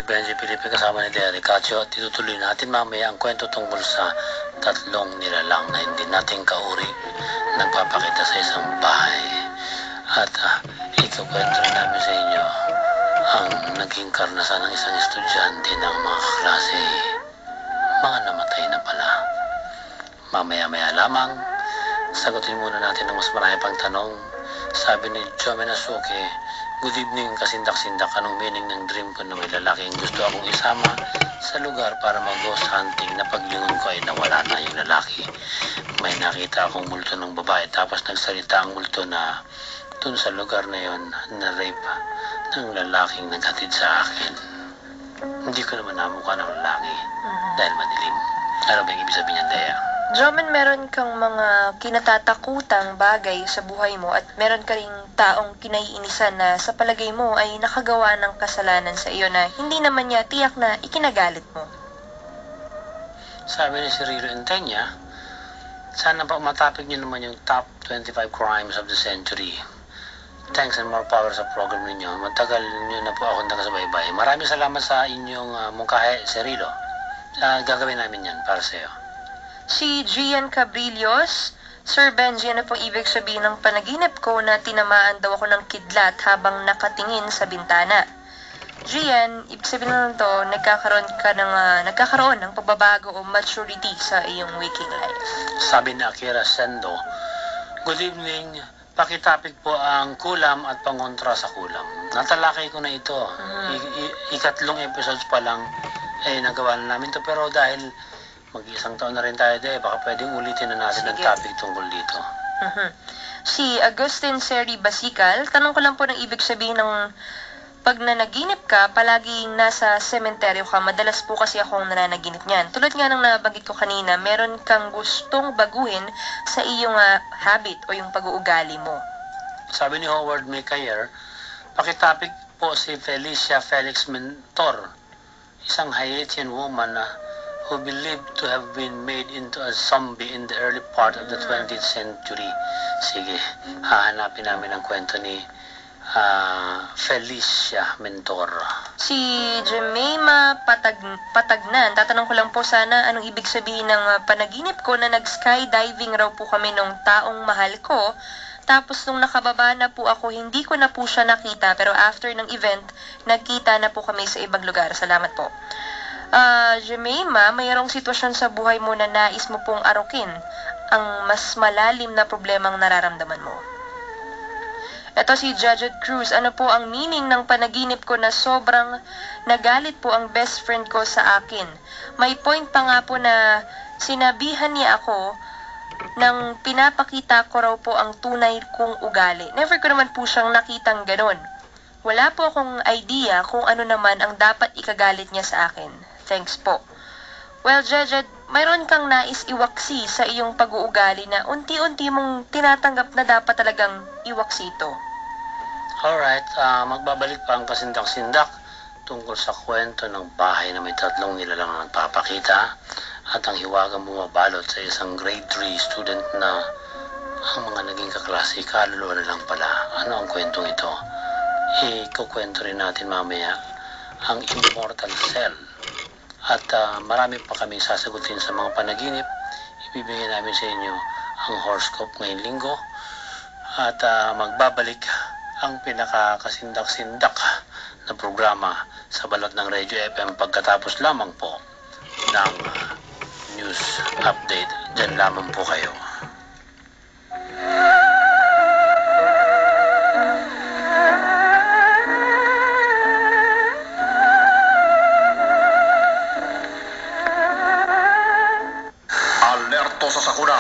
si Benji Felipe kasama ni Derek Cacho at itutuloy natin mamaya ang kwento tungkol sa tatlong nilalang na hindi natin kauri nagpapakita sa isang bahay. At ikukwento rin namin sa inyo ang naging karanasan ng isang estudyante ng mga kaklase. Mga namatay na pala. Mamaya-maya lamang, sagutin muna natin ang mas marami pang tanong. Sabi ni Jomen Asuke, "Good evening, kasindak-sindak. Anong meaning ng dream ko na may lalaking gusto akong isama sa lugar para mag-ghost hunting na paglingon ko ay nawala na yung lalaki. May nakita akong multo ng babae tapos nagsalita ang multo na dun sa lugar na yon na rape ng lalaking naghatid sa akin. Hindi ko naman namukha ng lalaki dahil madilim." Ano ba yung ibig sabihin niyan, Dea? Jomen, meron kang mga kinatatakutang bagay sa buhay mo at meron ka ring taong kinaiinisan na sa palagay mo ay nakagawa ng kasalanan sa iyo na hindi naman niya tiyak na ikinagalit mo. Sabi ni Cirilo Entenya, sana pa matapig niyo naman yung top 25 crimes of the century. Thanks and more power sa program ninyo. Matagal niyo na po akong nagkasubaybay. Maraming salamat sa inyong mungkahi, Cirilo. Gagawin namin yan para sa iyo. Si Gian Cabrillos, "Sir Benji, ano pong ibig sabihin ng panaginip ko na tinamaan daw ako ng kidlat habang nakatingin sa bintana?" Gian, ibig sabihin lang to, nagkakaroon ng pagbabago o maturity sa iyong waking life. Sabi ni Akira Sendo, "Good evening. Pakitapik po ang kulam at pangontra sa kulam." Natalakay ko na ito. Ikatlong episodes pa lang nagawa na namin to, pero dahil mag-isang taon na rin tayo, baka pwedeng ulitin na natin ang topic tungkol dito. Si Agustin Seri Basical, tanong ko lang po ng ibig sabihin ng pag nanaginip ka, palaging nasa sementeryo ka. Madalas po kasi akong nananaginip niyan. Tulad nga ng nabanggit ko kanina, meron kang gustong baguhin sa iyong habit o yung pag-uugali mo. Sabi ni Howard Mecayer, pakitapik po si Felicia Felix Mentor, isang Haitian woman who believed to have been made into a zombie in the early part of the 20th century. Sige, hahanapin namin ang kwento ni Felicia Mentor. Si Jemima Patagnan, tatanong ko lang po sana anong ibig sabihin ng panaginip ko na nag-skydiving raw po kami nung taong mahal ko. Tapos nung nakababa na po ako, hindi ko na po siya nakita. Pero after ng event, nagkita na po kami sa ibang lugar. Salamat po. Jemima, mayroong sitwasyon sa buhay mo na nais mo pong arukin ang mas malalim na problemang nararamdaman mo. Ito si Judge Cruz, ano po ang meaning ng panaginip ko na sobrang nagalit po ang best friend ko sa akin? May point pa nga po na sinabihan niya ako nang pinapakita ko raw po ang tunay kong ugali. Never ko naman po siyang nakitang ganon. Wala po akong idea kung ano naman ang dapat ikagalit niya sa akin. Thanks po. Well, Jejed, mayroon kang nais iwaksi sa iyong pag-uugali na unti-unti mong tinatanggap na dapat talagang iwaksi ito. Alright, magbabalik pa ang kasindak-sindak tungkol sa kwento ng bahay na may tatlong nilalang na nagpapakita at ang hiwagang bumabalot sa isang grade 3 student na ang mga naging kaklase kaluluwa na lang pala. Ano ang kwentong ito? Ikukwento rin natin mamaya ang Immortal Cell. At marami pa kaming sasagutin sa mga panaginip. Ibibigay namin sa inyo ang horoscope ngayong linggo. At magbabalik ang pinakakasindak-sindak na programa sa balot ng Radio FM pagkatapos lamang po ng news update. Diyan lamang po kayo. Sa sakuna,